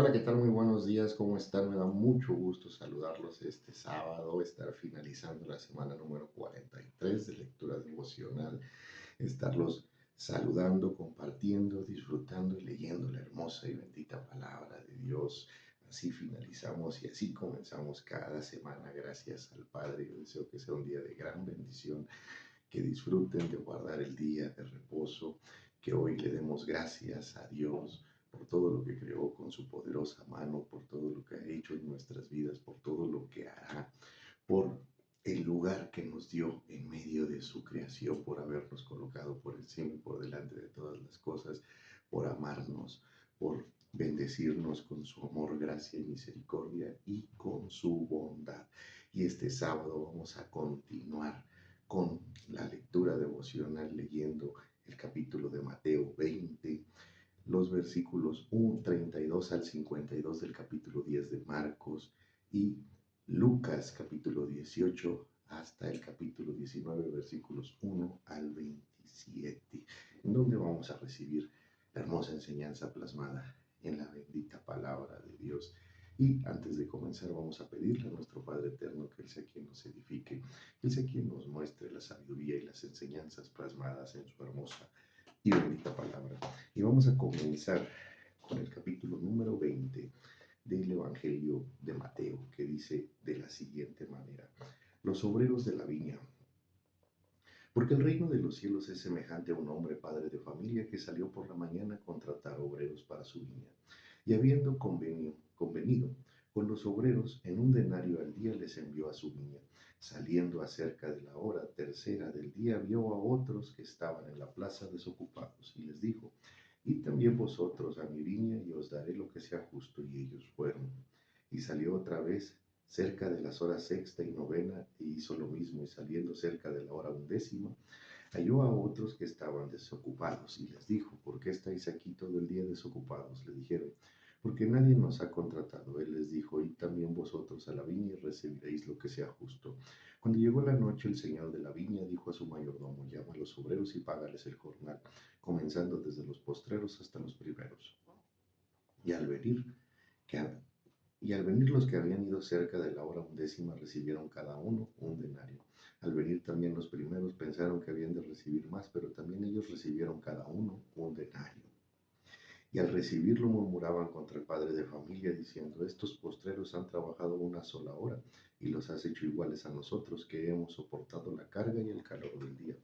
Hola, ¿qué tal? Muy buenos días, ¿cómo están? Me da mucho gusto saludarlos este sábado, estar finalizando la semana número 43 de lectura devocional, estarlos saludando, compartiendo, disfrutando y leyendo la hermosa y bendita palabra de Dios. Así finalizamos y así comenzamos cada semana. Gracias al Padre. Yo deseo que sea un día de gran bendición, que disfruten de guardar el día de reposo, que hoy le demos gracias a Dios por todo lo que creó con su poderosa mano, por todo lo que ha hecho en nuestras vidas, por todo lo que hará, por el lugar que nos dio en medio de su creación, por habernos colocado por encima y por delante de todas las cosas, por amarnos, por bendecirnos con su amor, gracia y misericordia y con su bondad. Y este sábado vamos a continuar con la lectura devocional leyendo el capítulo de Mateo 20, los versículos 32 al 52 del capítulo 10 de Marcos y Lucas capítulo 18 hasta el capítulo 19 versículos 1 al 27, en donde vamos a recibir la hermosa enseñanza plasmada en la bendita palabra de Dios. Y antes de comenzar vamos a pedirle a nuestro Padre Eterno que Él sea quien nos edifique, que Él sea quien nos muestre la sabiduría y las enseñanzas plasmadas en su hermosa y bendita palabra. Y vamos a comenzar con el capítulo número 20 del Evangelio de Mateo, que dice de la siguiente manera: los obreros de la viña. Porque el reino de los cielos es semejante a un hombre padre de familia que salió por la mañana a contratar obreros para su viña. Y habiendo convenido con los obreros, en un denario al día les envió a su viña. Saliendo acerca de la hora tercera del día, vio a otros que estaban en la plaza desocupados, y les dijo: id también vosotros a mi viña, y os daré lo que sea justo. Y ellos fueron. Y salió otra vez cerca de las horas sexta y novena, e hizo lo mismo. Y saliendo cerca de la hora undécima, halló a otros que estaban desocupados, y les dijo: ¿por qué estáis aquí todo el día desocupados? Le dijeron: porque nadie nos ha contratado. Él les dijo: id también vosotros a la viña, y recibiréis lo que sea justo. Cuando llegó la noche, el señor de la viña dijo a su mayordomo: llama a los obreros y págales el jornal, comenzando desde los postreros hasta los primeros. Y al venir, que y al venir los que habían ido cerca de la hora undécima recibieron cada uno un denario. Al venir también los primeros pensaron que habían de recibir más, pero también ellos recibieron cada uno un denario. Y al recibirlo murmuraban contra el padre de familia, diciendo: estos postreros han trabajado una sola hora, y los has hecho iguales a nosotros, que hemos soportado la carga y el calor del día.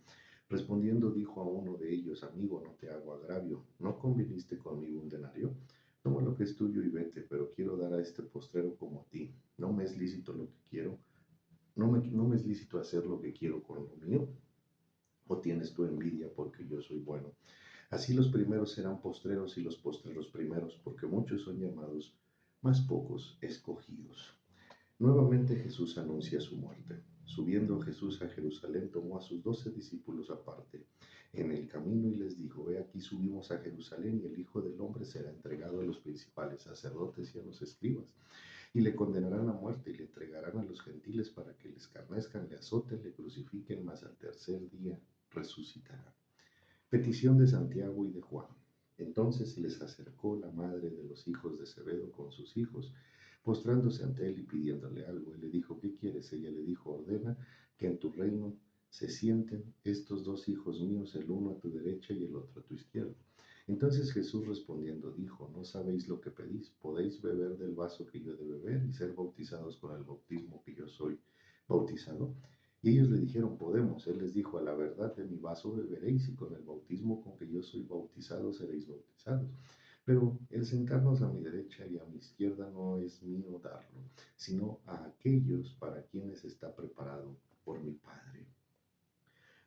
Respondiendo dijo a uno de ellos: amigo, no te hago agravio, ¿no conviniste conmigo un denario? Toma lo que es tuyo y vete, pero quiero dar a este postrero como a ti. No me es lícito lo que quiero, no me es lícito hacer lo que quiero con lo mío. ¿O tienes tu envidia porque yo soy bueno? Así los primeros serán postreros y los postreros primeros, porque muchos son llamados, mas pocos escogidos. Nuevamente Jesús anuncia su muerte. Subiendo Jesús a Jerusalén, tomó a sus 12 discípulos aparte en el camino y les dijo: he aquí subimos a Jerusalén, y el Hijo del Hombre será entregado a los principales sacerdotes y a los escribas, y le condenarán a muerte, y le entregarán a los gentiles para que le escarnezcan, le azoten, le crucifiquen, mas al tercer día resucitará. Petición de Santiago y de Juan. Entonces se les acercó la madre de los hijos de Zebedeo con sus hijos, postrándose ante él y pidiéndole algo. Él le dijo: ¿qué quieres? Ella le dijo: ordena que en tu reino se sienten estos dos hijos míos, el uno a tu derecha y el otro a tu izquierda. Entonces Jesús respondiendo dijo: no sabéis lo que pedís. ¿Podéis beber del vaso que yo he de beber y ser bautizados con el bautismo que yo soy bautizado? Y ellos le dijeron: podemos. Él les dijo: a la verdad, de mi vaso beberéis, y con el bautismo con que yo soy bautizado seréis bautizados. Pero el sentarnos a mi derecha y a mi izquierda no es mío darlo, sino a aquellos para quienes está preparado por mi Padre.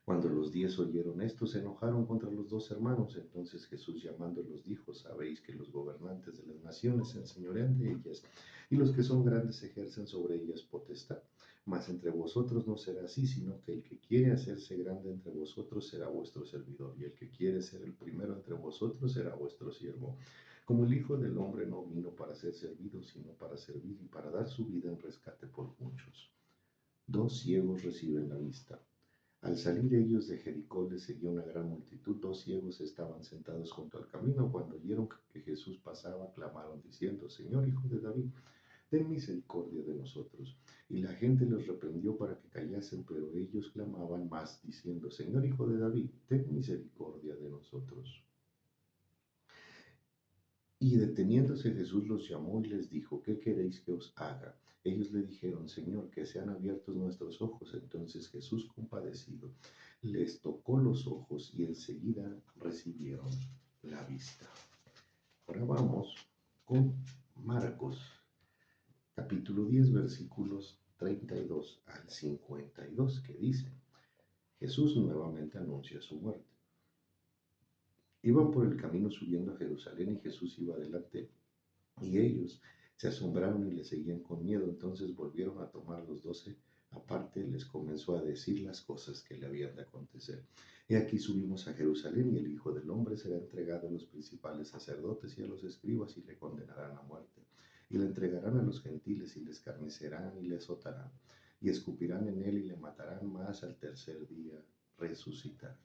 Cuando los 10 oyeron esto, se enojaron contra los dos hermanos. Entonces Jesús, llamándolos, dijo: sabéis que los gobernantes de las naciones se enseñorean de ellas, y los que son grandes ejercen sobre ellas potestad. Mas entre vosotros no será así, sino que el que quiere hacerse grande entre vosotros será vuestro servidor, y el que quiere ser el primero entre vosotros será vuestro siervo. Como el Hijo del Hombre no vino para ser servido, sino para servir y para dar su vida en rescate por muchos. Dos ciegos reciben la vista. Al salir ellos de Jericó les seguía una gran multitud. Dos ciegos estaban sentados junto al camino. Cuando oyeron que Jesús pasaba, clamaron diciendo, Señor, Hijo de David, ten misericordia de nosotros. Y la gente los reprendió para que callasen, pero ellos clamaban más, diciendo, Señor, Hijo de David, ten misericordia de nosotros. Y deteniéndose Jesús los llamó y les dijo, ¿qué queréis que os haga? Ellos le dijeron, Señor, que sean abiertos nuestros ojos. Entonces Jesús, compadecido, les tocó los ojos y enseguida recibieron la vista. Ahora vamos con Marcos, capítulo 10, versículos 32 al 52, que dice, Jesús nuevamente anuncia su muerte. Iban por el camino subiendo a Jerusalén y Jesús iba adelante. Y ellos se asombraron y le seguían con miedo. Entonces volvieron a tomar los 12 aparte y les comenzó a decir las cosas que le habían de acontecer. He aquí subimos a Jerusalén y el Hijo del Hombre será entregado a los principales sacerdotes y a los escribas y le condenarán a muerte. Y le entregarán a los gentiles y le escarnecerán y le azotarán. Y escupirán en él y le matarán, mas al tercer día resucitará.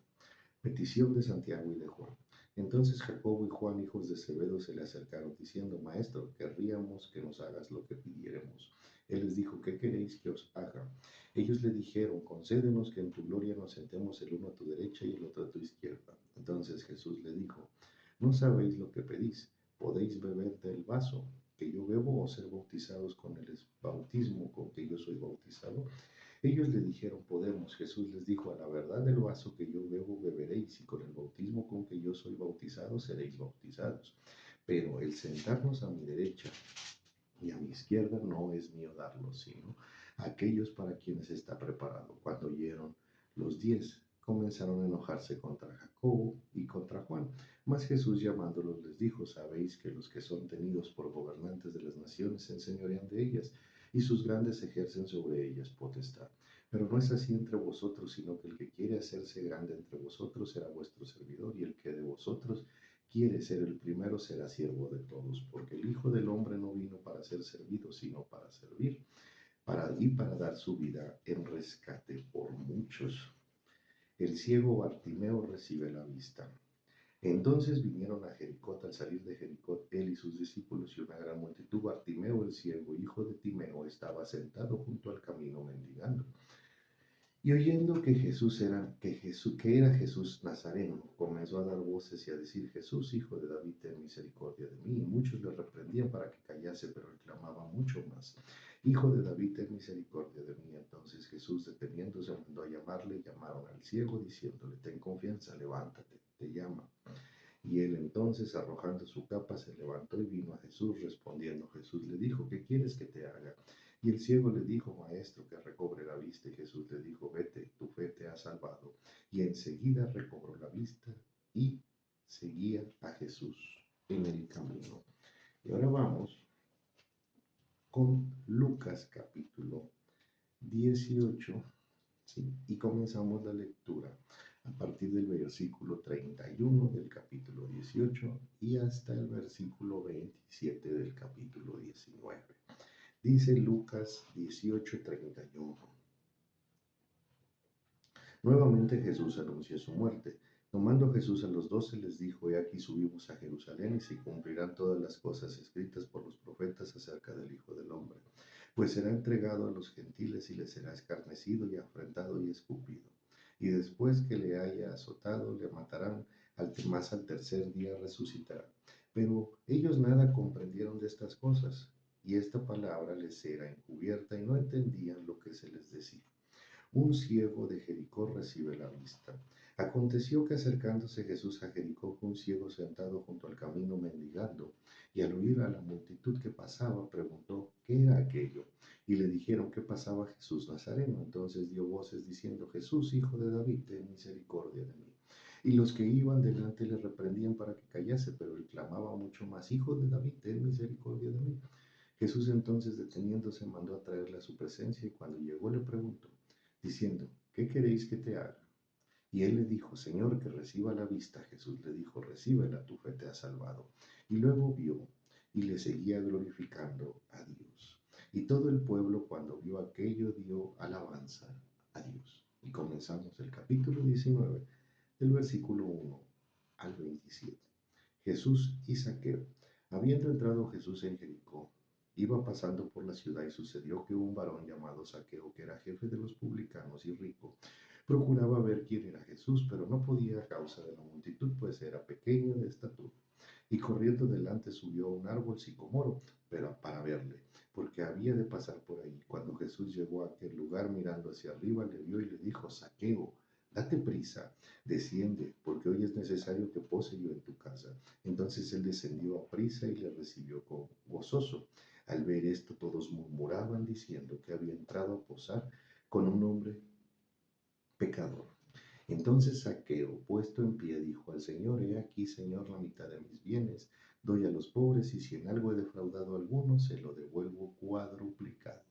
Petición de Santiago y de Juan. Entonces Jacobo y Juan, hijos de Zebedeo, se le acercaron diciendo, Maestro, querríamos que nos hagas lo que pidiéremos. Él les dijo, ¿qué queréis que os haga? Ellos le dijeron, concédenos que en tu gloria nos sentemos el uno a tu derecha y el otro a tu izquierda. Entonces Jesús le dijo, no sabéis lo que pedís. ¿Podéis beber del vaso que yo bebo o ser bautizados con el bautismo con que yo soy bautizado? Ellos le dijeron, podemos. Jesús les dijo, a la verdad del vaso que yo bebo beberéis, y con el bautismo con que yo soy bautizado seréis bautizados. Pero el sentarnos a mi derecha y a mi izquierda no es mío darlo, sino a aquellos para quienes está preparado. Cuando oyeron los 10, comenzaron a enojarse contra Jacobo y contra Juan. Mas Jesús llamándolos les dijo, sabéis que los que son tenidos por gobernantes de las naciones se enseñorean de ellas, y sus grandes ejercen sobre ellas potestad. Pero no es así entre vosotros, sino que el que quiere hacerse grande entre vosotros será vuestro servidor, y el que de vosotros quiere ser el primero será siervo de todos, porque el Hijo del Hombre no vino para ser servido, sino para servir, para dar su vida en rescate por muchos. El ciego Bartimeo recibe la vista. Entonces vinieron a Jericó. Al salir de Jericó, él y sus discípulos y una gran multitud, Bartimeo el ciego, hijo de Timeo, estaba sentado junto al camino mendigando. Y oyendo que era Jesús Nazareno, comenzó a dar voces y a decir, Jesús, hijo de David, ten misericordia de mí. Y muchos le reprendían para que callase, pero él clamaba mucho más, Hijo de David, ten misericordia de mí. Entonces Jesús, deteniéndose, mandó a llamarle, y llamaron al ciego, diciéndole, ten confianza, levántate, te llama. Y él entonces, arrojando su capa, se levantó y vino a Jesús. Respondiendo Jesús le dijo, ¿qué quieres que te haga? Y el ciego le dijo, Maestro, que recobre la vista. Y Jesús le dijo, vete, tu fe te ha salvado. Y enseguida recobró la vista y seguía a Jesús en el camino. Y ahora vamos con Lucas capítulo 18, ¿sí? Y comenzamos la lectura a partir del versículo 31 del capítulo 18 y hasta el versículo 27 del capítulo 19. Dice Lucas 18:31. Nuevamente Jesús anunció su muerte. Tomando Jesús a los 12 les dijo, he aquí subimos a Jerusalén y se cumplirán todas las cosas escritas por los profetas acerca del Hijo del Hombre. Pues será entregado a los gentiles y les será escarnecido y afrentado y escupido. Y después que le haya azotado, le matarán, mas al tercer día resucitará. Pero ellos nada comprendieron de estas cosas, y esta palabra les era encubierta y no entendían lo que se les decía. Un ciego de Jericó recibe la vista. Aconteció que acercándose Jesús a Jericó, fue un ciego sentado junto al camino mendigando, y al oír a la multitud que pasaba, preguntó, ¿qué era aquello? Y le dijeron que pasaba Jesús Nazareno. Entonces dio voces diciendo, Jesús, hijo de David, ten misericordia de mí. Y los que iban delante le reprendían para que callase, pero él clamaba mucho más, Hijo de David, ten misericordia de mí. Jesús entonces, deteniéndose, mandó a traerle a su presencia, y cuando llegó le preguntó, diciendo, ¿qué queréis que te haga? Y él le dijo, Señor, que reciba la vista. Jesús le dijo, recíbela, tu fe te ha salvado. Y luego vio y le seguía glorificando a Dios. Y todo el pueblo, cuando vio aquello, dio alabanza a Dios. Y comenzamos el capítulo 19, del versículo 1 al 27. Jesús y Zaqueo. Habiendo entrado Jesús en Jericó, iba pasando por la ciudad y sucedió que un varón llamado Zaqueo, que era jefe de los publicanos y rico, procuraba ver quién era Jesús, pero no podía a causa de la multitud, pues era pequeño de estatura. Y corriendo delante subió a un árbol sicomoro, pero para verle, porque había de pasar por ahí. Cuando Jesús llegó a aquel lugar, mirando hacia arriba, le vio y le dijo: Zaqueo, date prisa, desciende, porque hoy es necesario que pose yo en tu casa. Entonces él descendió a prisa y le recibió con gozoso. Al ver esto, todos murmuraban diciendo que había entrado a posar con un hombre pecador. Entonces Zaqueo, puesto en pie, dijo al Señor: He aquí, Señor, la mitad de mis bienes doy a los pobres, y si en algo he defraudado a alguno, se lo devuelvo cuadruplicado.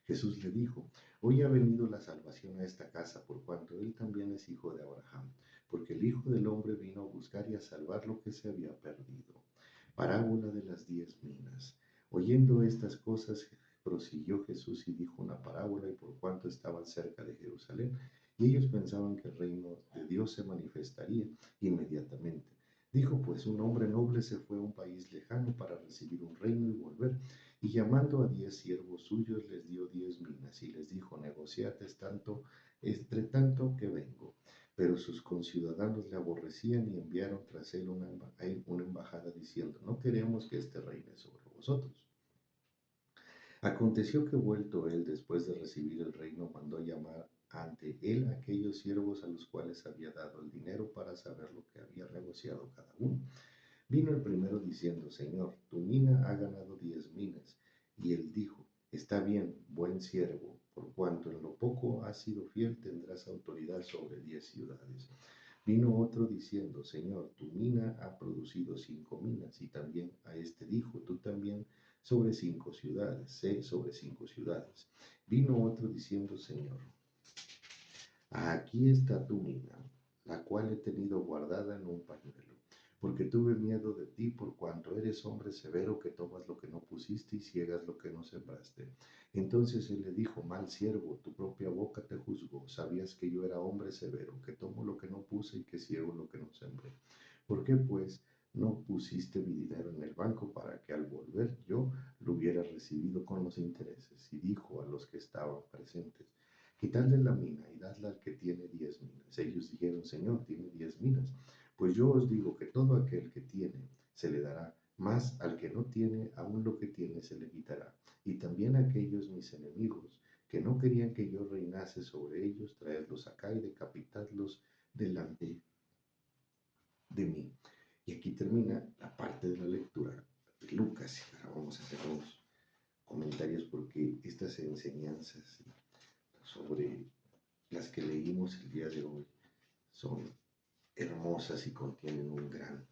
Jesús le dijo: Hoy ha venido la salvación a esta casa, por cuanto él también es hijo de Abraham, porque el Hijo del Hombre vino a buscar y a salvar lo que se había perdido. Parábola de las 10 minas. Oyendo estas cosas, prosiguió Jesús y dijo una parábola, y por cuanto estaban cerca de Jerusalén, y ellos pensaban que el reino de Dios se manifestaría inmediatamente. Dijo pues: un hombre noble se fue a un país lejano para recibir un reino y volver, y llamando a 10 siervos suyos les dio 10 minas, y les dijo: negociad entre tanto que vengo. Pero sus conciudadanos le aborrecían y enviaron tras él una embajada diciendo: no queremos que este reine sobre vosotros. Aconteció que vuelto él después de recibir el reino, mandó llamar ante él a aquellos siervos a los cuales había dado el dinero para saber lo que había negociado cada uno. Vino el primero diciendo: Señor, tu mina ha ganado 10 minas. Y él dijo: está bien, buen siervo, por cuanto en lo poco has sido fiel, tendrás autoridad sobre 10 ciudades. Vino otro diciendo: Señor, tu mina ha producido 5 minas. Y también a este dijo: tú también sobre 5 ciudades, sobre 5 ciudades. Vino otro diciendo: Señor, aquí está tu mina, la cual he tenido guardada en un pañuelo, porque tuve miedo de ti, por cuanto eres hombre severo, que tomas lo que no pusiste y ciegas lo que no sembraste. Entonces él le dijo: mal siervo, tu propia boca te juzgó. Sabías que yo era hombre severo, que tomo lo que no puse y que ciego lo que no sembré. ¿Por qué pues no pusiste mi dinero en el banco, para que al volver yo lo hubiera recibido con los intereses? Y dijo a los que estaban presentes: quitadle la mina y dadla al que tiene 10 minas. Ellos dijeron: Señor, tiene 10 minas. Pues yo os digo que todo aquel que tiene se le dará, mas al que no tiene, aún lo que tiene se le quitará. Y también a aquellos mis enemigos, que no querían que yo reinase sobre ellos, traedlos acá y decapitadlos delante de mí. Y aquí termina la parte de la lectura de Lucas. Ahora vamos a hacer unos comentarios, porque estas enseñanzas sobre las que leímos el día de hoy son hermosas y contienen un gran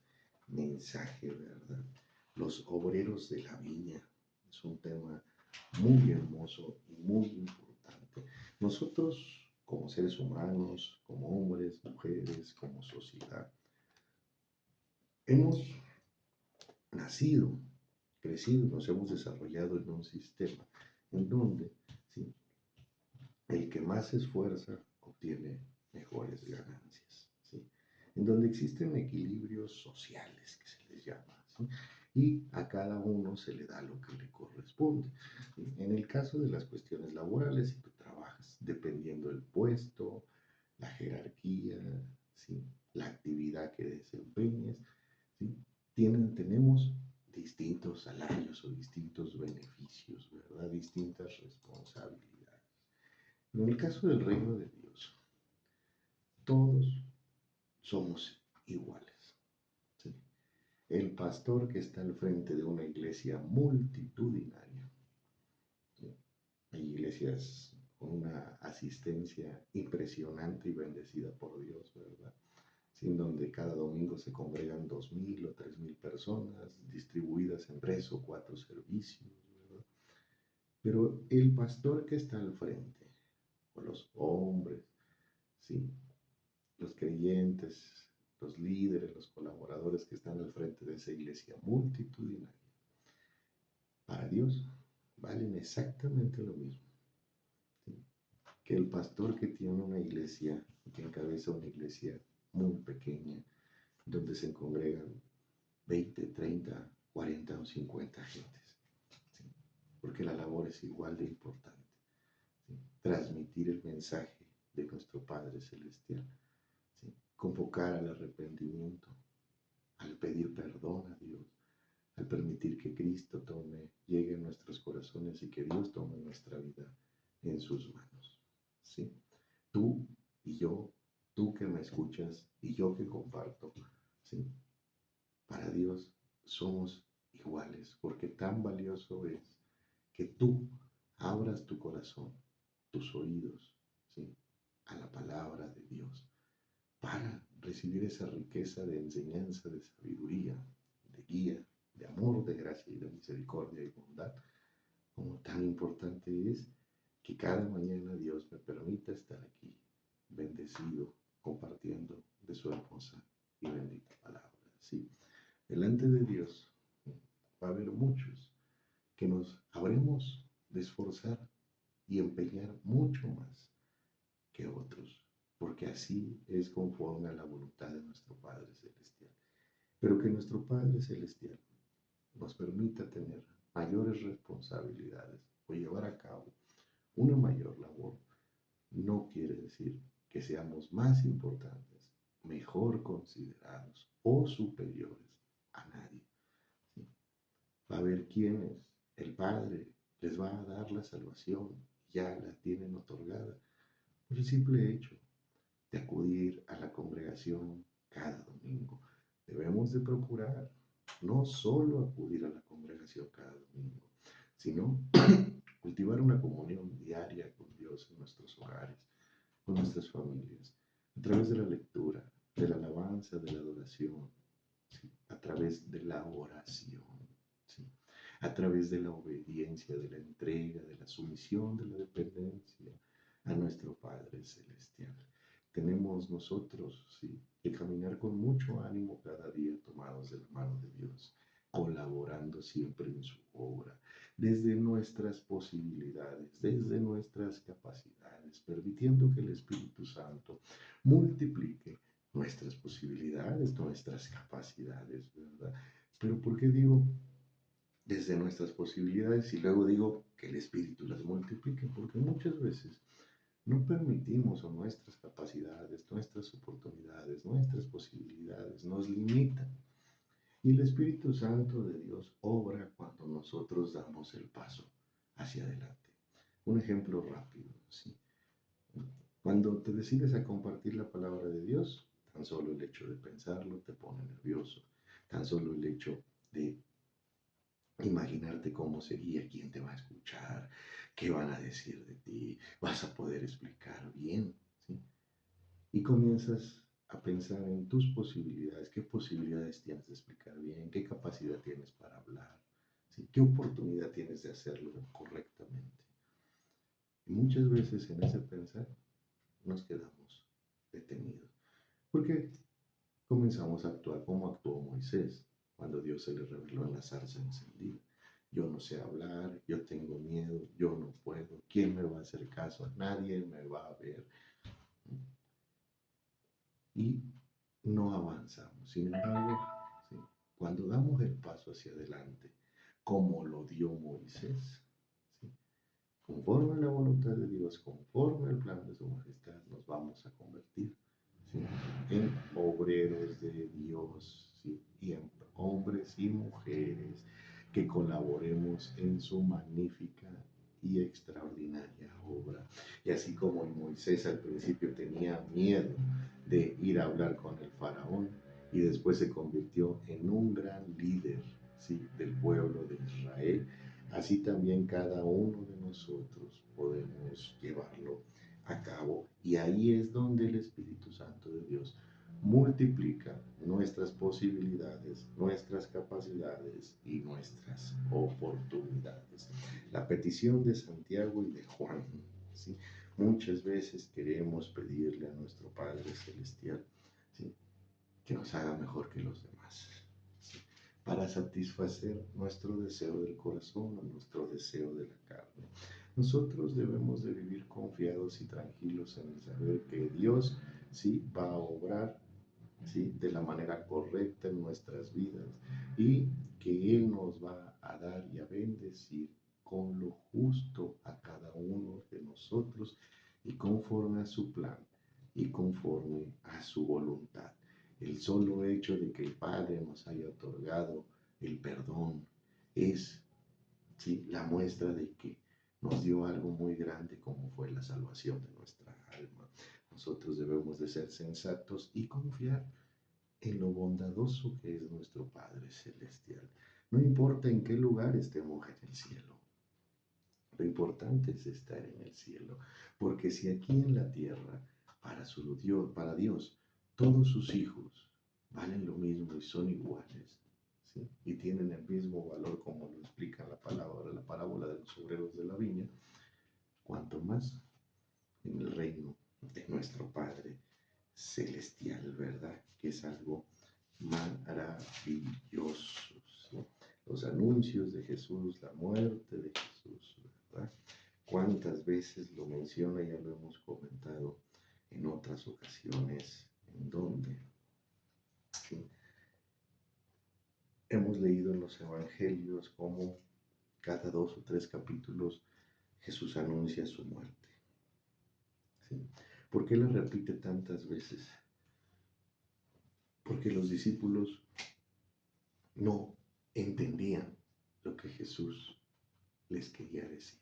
mensaje, ¿verdad? Los obreros de la viña es un tema muy hermoso y muy importante. Nosotros, como seres humanos, como hombres, mujeres, como sociedad, hemos nacido, crecido, nos hemos desarrollado en un sistema en donde, ¿sí?, el que más se esfuerza obtiene mejores ganancias, ¿sí?, en donde existen equilibrios sociales, que se les llama, ¿sí?, y a cada uno se le da lo que le corresponde. En el caso de las cuestiones laborales, si tú trabajas dependiendo del puesto, la jerarquía, ¿sí?, la actividad que desempeñes, ¿sí?, tenemos distintos salarios o distintos beneficios, ¿verdad? Distintas responsabilidades. En el caso del reino de Dios, todos somos iguales, ¿sí? El pastor que está al frente de una iglesia multitudinaria, ¿sí?, hay iglesias con una asistencia impresionante y bendecida por Dios, ¿verdad?, sin donde cada domingo se congregan 2,000 o 3,000 personas distribuidas en 3 o 4 servicios, ¿verdad? Pero el pastor que está al frente, o los hombres, ¿sí?, los creyentes, los líderes, los colaboradores que están al frente de esa iglesia multitudinaria, para Dios valen exactamente lo mismo, ¿sí?, que el pastor que tiene una iglesia, que encabeza una iglesia muy pequeña, donde se congregan 20, 30, 40 o 50 gentes, ¿sí? Porque la labor es igual de importante, ¿sí? Transmitir el mensaje de nuestro Padre Celestial, ¿sí? Convocar al arrepentimiento, al pedir perdón a Dios, al permitir que Cristo llegue a nuestros corazones y que Dios tome nuestra vida en sus manos, ¿sí? Tú y yo, tú que me escuchas y yo que comparto, ¿sí? Para Dios somos iguales, porque tan valioso es que tú abras tu corazón, tus oídos, ¿sí? A la palabra de Dios, para recibir esa riqueza de enseñanza, de sabiduría, de guía, de amor, de gracia y de misericordia y bondad. Como tan importante es que cada mañana Dios me permita estar aquí, bendecido, compartiendo de su hermosa y bendita palabra. Sí, delante de Dios va a haber muchos que nos habremos de esforzar y empeñar mucho más que otros, porque así es conforme a la voluntad de nuestro Padre Celestial. Pero que nuestro Padre Celestial nos permita tener mayores responsabilidades o llevar a cabo una mayor labor, no quiere decir que seamos más importantes, mejor considerados o superiores a nadie. ¿Sí? Va a haber quienes el Padre les va a dar la salvación, ya la tienen otorgada, por el simple hecho de acudir a la congregación cada domingo. Debemos de procurar no solo acudir a la congregación cada domingo, sino cultivar una comunión diaria con Dios en nuestros hogares, con nuestras familias, a través de la lectura, de la alabanza, de la adoración, ¿sí? A través de la oración, ¿sí? A través de la obediencia, de la entrega, de la sumisión, de la dependencia a nuestro Padre Celestial. Tenemos nosotros, ¿sí?, que caminar con mucho ánimo cada día tomados de la mano de Dios, colaborando siempre en su obra, desde nuestras posibilidades, desde nuestras capacidades, permitiendo que el Espíritu Santo multiplique nuestras posibilidades, nuestras capacidades, ¿verdad? Pero ¿por qué digo desde nuestras posibilidades y luego digo que el Espíritu las multiplique? Porque muchas veces no permitimos o nuestras capacidades, nuestras oportunidades, nuestras posibilidades nos limitan. Y el Espíritu Santo de Dios obra cuando nosotros damos el paso hacia adelante. Un ejemplo rápido, ¿sí? Cuando te decides a compartir la palabra de Dios, tan solo el hecho de pensarlo te pone nervioso. Tan solo el hecho de imaginarte cómo sería, quién te va a escuchar, qué van a decir de ti, vas a poder explicar bien, ¿sí? Y comienzas a pensar en tus posibilidades, qué posibilidades tienes de explicar bien, qué capacidad tienes para hablar, ¿sí? Qué oportunidad tienes de hacerlo correctamente. Y muchas veces en ese pensar nos quedamos detenidos, porque comenzamos a actuar como actuó Moisés cuando Dios se le reveló en la zarza encendida. Yo no sé hablar, yo tengo miedo, yo no puedo, ¿quién me va a hacer caso? Nadie me va a ver. Y no avanzamos. Sin embargo, ¿sí?, cuando damos el paso hacia adelante, como lo dio Moisés, ¿sí?, conforme a la voluntad de Dios, conforme al plan de su majestad, nos vamos a convertir, ¿sí?, en obreros de Dios, ¿sí?, y en hombres y mujeres que colaboremos en su magnífica y extraordinaria obra. Y así como Moisés al principio tenía miedo de ir a hablar con el faraón y después se convirtió en un gran líder, ¿sí?, del pueblo de Israel, así también cada uno de nosotros podemos llevarlo a cabo. Y ahí es donde el Espíritu Santo de Dios multiplica nuestras posibilidades, nuestras capacidades y nuestras oportunidades. La petición de Santiago y de Juan, ¿sí? Muchas veces queremos pedirle a nuestro Padre Celestial, ¿sí?, que nos haga mejor que los demás, ¿sí?, para satisfacer nuestro deseo del corazón o nuestro deseo de la carne. Nosotros debemos de vivir confiados y tranquilos en el saber que Dios sí va a obrar ¿sí? De la manera correcta en nuestras vidas y que Él nos va a dar y a bendecir con lo justo a cada uno de nosotros y conforme a su plan y conforme a su voluntad. El solo hecho de que el Padre nos haya otorgado el perdón es, ¿sí?, la muestra de que nos dio algo muy grande como fue la salvación de nuestra alma. Nosotros debemos de ser sensatos y confiar en lo bondadoso que es nuestro Padre Celestial. No importa en qué lugar estemos en el cielo, lo importante es estar en el cielo, porque si aquí en la tierra, para Dios, todos sus hijos valen lo mismo y son iguales, ¿sí?, y tienen el mismo valor como lo explica la palabra, la parábola de los obreros de la viña, cuanto más en el reino de nuestro Padre Celestial, ¿verdad? Que es algo maravilloso, ¿sí? Los anuncios de Jesús, la muerte de Jesús, ¿verdad? ¿Cuántas veces lo menciona? Ya lo hemos comentado en otras ocasiones, en donde, ¿sí?, hemos leído en los evangelios cómo cada 2 o 3 capítulos Jesús anuncia su muerte, ¿sí? ¿Por qué lo repite tantas veces? Porque los discípulos no entendían lo que Jesús les quería decir.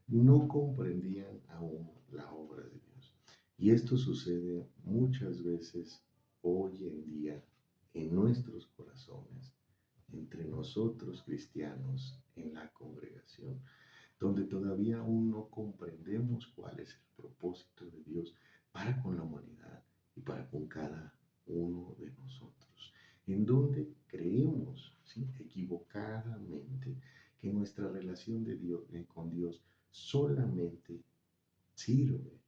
No comprendían aún la obra de Dios. Y esto sucede muchas veces hoy en día en nuestros corazones, entre nosotros cristianos, en la congregación, donde todavía aún no comprendemos cuál es el propósito de Dios para con la humanidad y para con cada uno de nosotros, en donde creemos, ¿sí?, equivocadamente que nuestra relación con Dios solamente sirve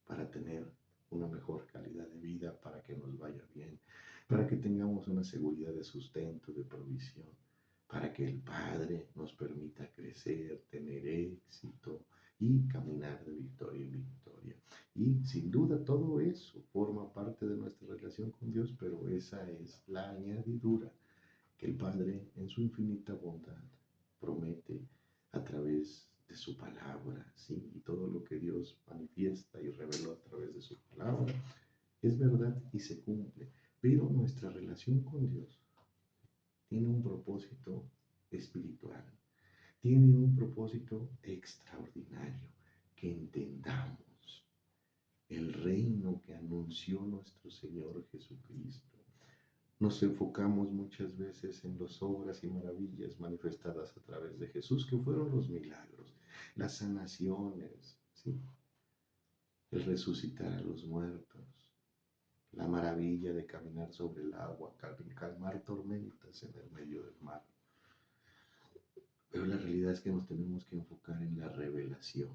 para tener una mejor calidad de vida, para que nos vaya bien, para que tengamos una seguridad de sustento, de provisión, para que el Padre nos permita crecer, tener éxito y caminar de victoria en victoria. Y sin duda todo eso forma parte de nuestra relación con Dios, pero esa es la añadidura que el Padre en su infinita bondad promete a través de su palabra, ¿sí? Y todo lo que Dios manifiesta y reveló a través de su palabra es verdad y se cumple. Pero nuestra relación con Dios tiene un propósito espiritual, tiene un propósito extraordinario, que entendamos el reino que anunció nuestro Señor Jesucristo. Nos enfocamos muchas veces en las obras y maravillas manifestadas a través de Jesús, que fueron los milagros, las sanaciones, ¿sí?, el resucitar a los muertos, la maravilla de caminar sobre el agua, calmar tormentas en el medio del mar. Pero la realidad es que nos tenemos que enfocar en la revelación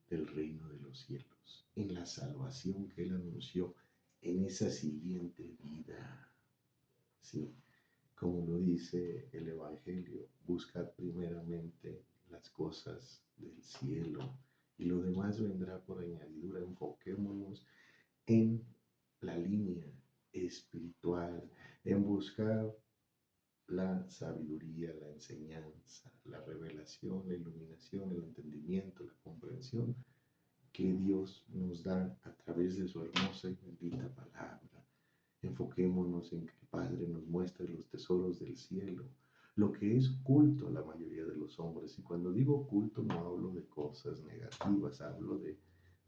del reino de los cielos, en la salvación que Él anunció en esa siguiente vida. Sí, como lo dice el Evangelio, buscad primeramente las cosas del cielo y lo demás vendrá por añadidura. Enfoquémonos en la línea espiritual, en buscar la sabiduría, la enseñanza, la revelación, la iluminación, el entendimiento, la comprensión que Dios nos da a través de su hermosa y bendita palabra. Enfoquémonos en que el Padre nos muestre los tesoros del cielo, lo que es oculto a la mayoría de los hombres. Y cuando digo oculto no hablo de cosas negativas, hablo de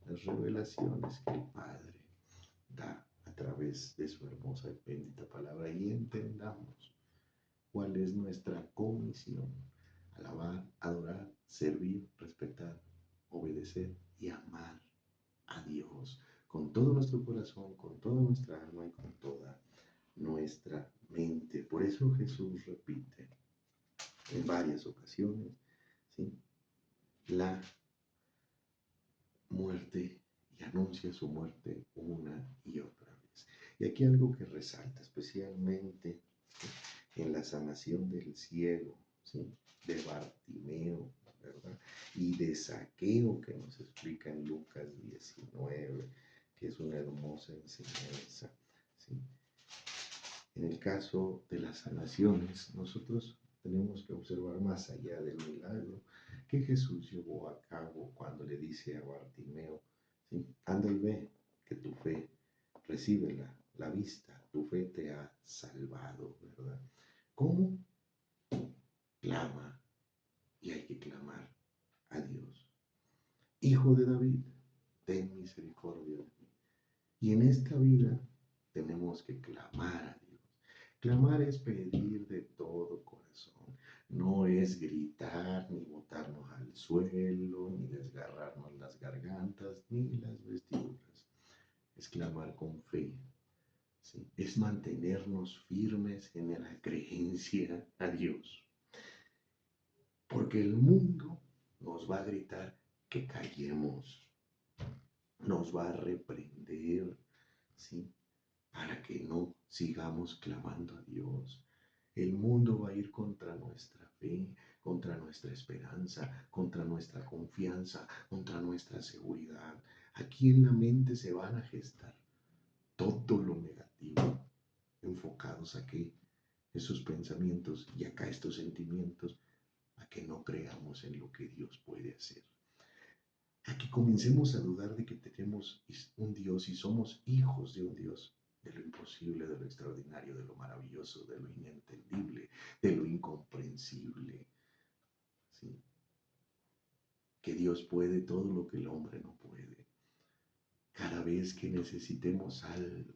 las revelaciones que el Padre da a través de su hermosa y bendita palabra. Y entendamos cuál es nuestra comisión: alabar, adorar, servir, respetar, obedecer y amar a Dios con todo nuestro corazón, con toda nuestra alma y con toda nuestra mente. Por eso Jesús repite en varias ocasiones, ¿sí?, la muerte, y anuncia su muerte una y otra vez. Y aquí algo que resalta especialmente, ¿sí?, en la sanación del ciego, ¿sí?, de Bartimeo, ¿verdad?, y de Zaqueo, que nos explica en Lucas 19, que es una hermosa enseñanza, ¿sí? En el caso de las sanaciones, nosotros tenemos que observar más allá del milagro que Jesús llevó a cabo cuando le dice a Bartimeo, ¿sí? Anda y ve, que tu fe, recíbela, la vista, tu fe te ha salvado, ¿verdad? ¿Cómo? Clama, y hay que clamar a Dios. Hijo de David, ten misericordia de mí. Y en esta vida tenemos que clamar a Dios. Clamar es pedir de todo corazón. No es gritar, ni botarnos al suelo, ni desgarrarnos las gargantas, ni las vestiduras. Es clamar con fe. ¿Sí? Es mantenernos firmes en la creencia a Dios. Porque el mundo nos va a gritar que callemos, nos va a reprender, ¿sí? Para que no sigamos clamando a Dios. El mundo va a ir contra nuestra fe, contra nuestra esperanza, contra nuestra confianza, contra nuestra seguridad. Aquí en la mente se van a gestar todo lo negativo, enfocados a que esos pensamientos y acá estos sentimientos, a que no creamos en lo que Dios puede hacer. A que comencemos a dudar de que tenemos un Dios y somos hijos de un Dios, de lo imposible, de lo extraordinario, de lo maravilloso, de lo inentendible, de lo incomprensible. ¿Sí? Que Dios puede todo lo que el hombre no puede. Cada vez que necesitemos algo,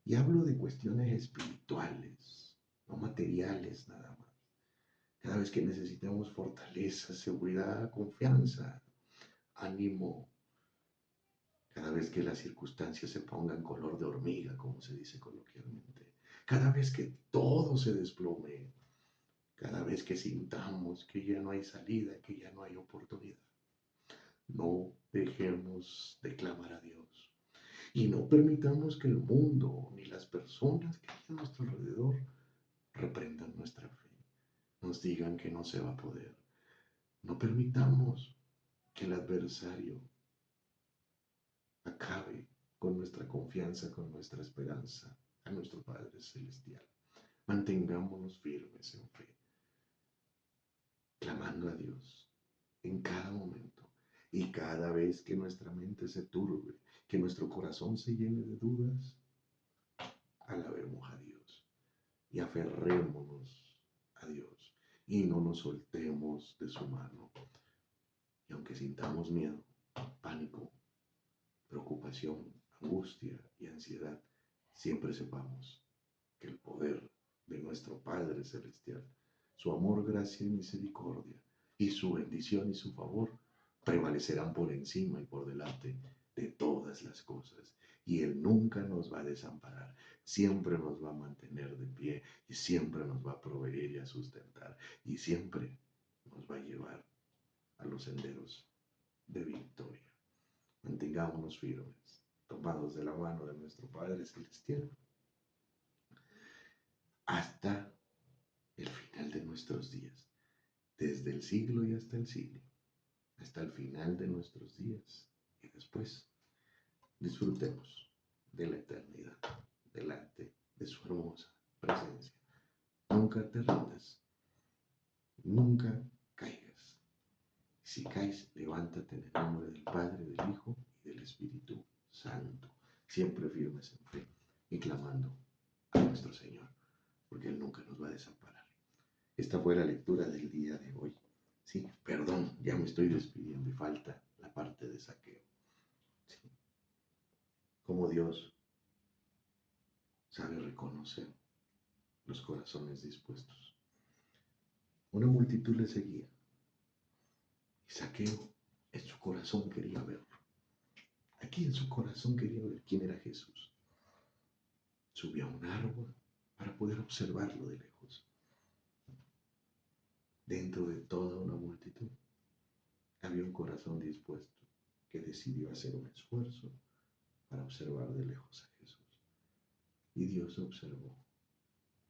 y hablo de cuestiones espirituales, no materiales nada más. Cada vez que necesitemos fortaleza, seguridad, confianza, ánimo, cada vez que las circunstancias se pongan color de hormiga, como se dice coloquialmente, cada vez que todo se desplome, cada vez que sintamos que ya no hay salida, que ya no hay oportunidad, no dejemos de clamar a Dios y no permitamos que el mundo ni las personas que hay a nuestro alrededor reprendan nuestra fe, nos digan que no se va a poder. No permitamos que el adversario acabe con nuestra confianza, con nuestra esperanza a nuestro Padre Celestial. Mantengámonos firmes en fe, clamando a Dios en cada momento y cada vez que nuestra mente se turbe, que nuestro corazón se llene de dudas, alabemos a Dios y aferrémonos a Dios y no nos soltemos de su mano. Y aunque sintamos miedo, pánico, preocupación, angustia y ansiedad, siempre sepamos que el poder de nuestro Padre Celestial, su amor, gracia y misericordia, y su bendición y su favor prevalecerán por encima y por delante de todas las cosas. Y Él nunca nos va a desamparar, siempre nos va a mantener de pie y siempre nos va a proveer y a sustentar y siempre nos va a llevar a los senderos de victoria. Mantengámonos firmes, tomados de la mano de nuestro Padre Celestial, hasta el final de nuestros días, desde el siglo y hasta el siglo, hasta el final de nuestros días. Y después disfrutemos de la eternidad delante de su hermosa presencia. Nunca te rindas, nunca caigas. Si caes, levántate en el nombre del Padre, del Hijo y del Espíritu Santo, siempre firmes en fe y clamando a nuestro Señor, porque Él nunca nos va a desamparar. Esta fue la lectura del día de hoy. Sí, perdón, ya me estoy despidiendo y falta la parte de Zaqueo. Sí. Como Dios sabe reconocer los corazones dispuestos. Una multitud le seguía y Zaqueo en su corazón quería verlo. Aquí en su corazón quería ver quién era Jesús. Subió a un árbol para poder observarlo de lejos. Dentro de toda una multitud había un corazón dispuesto que decidió hacer un esfuerzo para observar de lejos a Jesús. Y Dios observó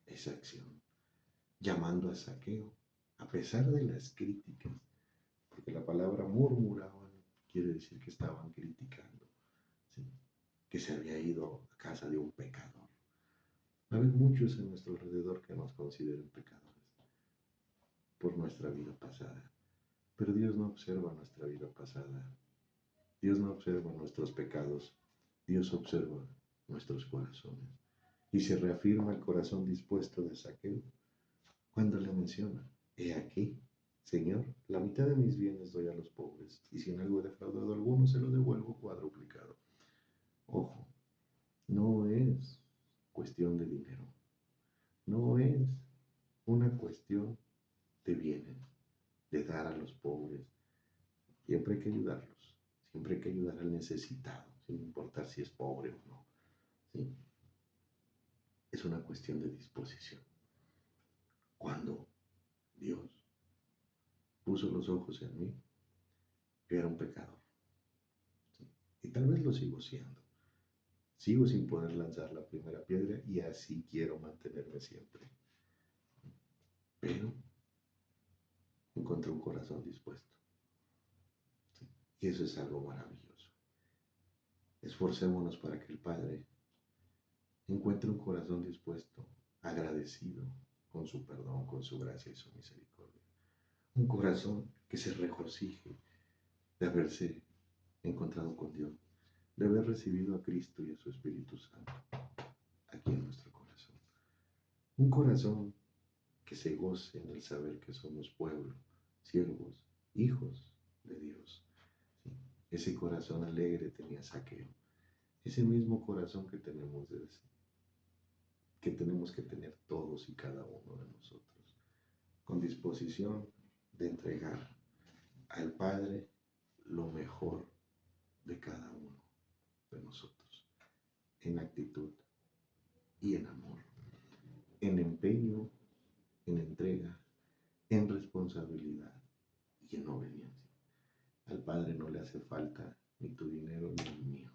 esa acción, llamando a Zaqueo, a pesar de las críticas, porque la palabra murmuraban quiere decir que estaban criticando, ¿sí? Que se había ido a casa de un pecador. Va a haber muchos en nuestro alrededor que nos consideren pecadores por nuestra vida pasada. Pero Dios no observa nuestra vida pasada. Dios no observa nuestros pecados. Dios observa nuestros corazones. Y se reafirma el corazón dispuesto de Zaqueo cuando le menciona: he aquí, Señor, la mitad de mis bienes doy a los pobres, y si en algo he defraudado a alguno, se lo devuelvo cuadruplicado. Ojo, no es cuestión de dinero, no es una cuestión de bienes, de dar a los pobres. Siempre hay que ayudarlos, siempre hay que ayudar al necesitado, sin importar si es pobre o no. ¿Sí? Es una cuestión de disposición. Cuando Dios puso los ojos en mí, yo era un pecador. ¿Sí? Y tal vez lo sigo siendo. Sigo sin poder lanzar la primera piedra y así quiero mantenerme siempre. Pero encontré un corazón dispuesto. ¿Sí? Y eso es algo maravilloso. Esforcémonos para que el Padre encuentre un corazón dispuesto, agradecido con su perdón, con su gracia y su misericordia. Un corazón que se regocije de haberse encontrado con Dios, de haber recibido a Cristo y a su Espíritu Santo aquí en nuestro corazón. Un corazón que se goce en el saber que somos pueblo, siervos, hijos de Dios. ¿Sí? Ese corazón alegre tenía Zaqueo. Ese mismo corazón que tenemos que tener todos y cada uno de nosotros, con disposición de entregar al Padre lo mejor de cada uno de nosotros, en actitud y en amor, en empeño, en entrega, en responsabilidad y en obediencia. Al Padre no le hace falta ni tu dinero ni el mío,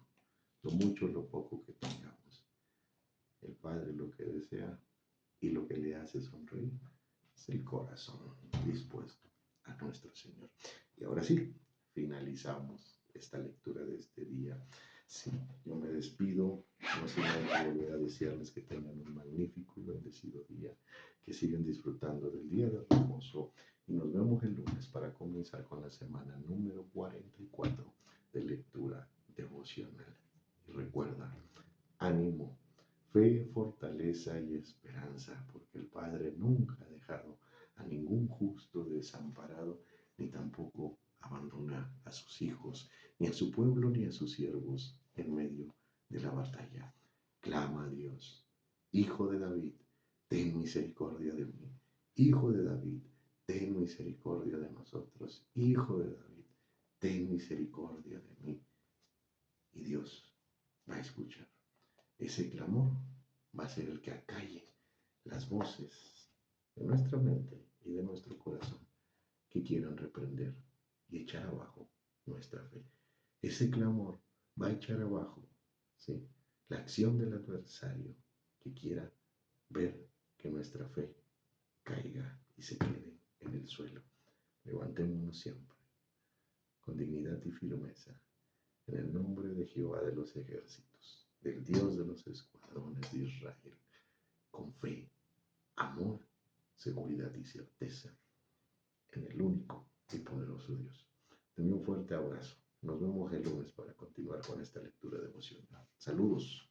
lo mucho o lo poco que tengamos. El Padre lo que desea y lo que le hace sonreír es el corazón dispuesto a nuestro Señor. Y ahora sí, finalizamos esta lectura de este día. Sí, yo me despido, no sin antes volver a desearles que tengan un magnífico y bendecido día, que sigan disfrutando del día de reposo y nos vemos el lunes para comenzar con la semana número 44 de lectura devocional. Y recuerda, ánimo, fe, fortaleza y esperanza, porque el Padre nunca ha dejado a ningún justo desamparado, ni tampoco abandona a sus hijos, ni a su pueblo, ni a sus siervos en medio de la batalla. Clama a Dios: Hijo de David, ten misericordia de mí. Hijo de David, ten misericordia de nosotros. Hijo de David, ten misericordia de mí. Y Dios va a escuchar. Ese clamor va a ser el que acalle las voces de nuestra mente y de nuestro corazón que quieran reprender y echar abajo nuestra fe. Ese clamor va a echar abajo, ¿sí?, la acción del adversario que quiera ver que nuestra fe caiga y se quede en el suelo. Levantémonos siempre con dignidad y firmeza en el nombre de Jehová de los ejércitos, del Dios de los escuadrones de Israel, con fe, amor, seguridad y certeza en el único y poderoso Dios. Te doy un fuerte abrazo. Nos vemos el lunes para continuar con esta lectura devocional. Saludos.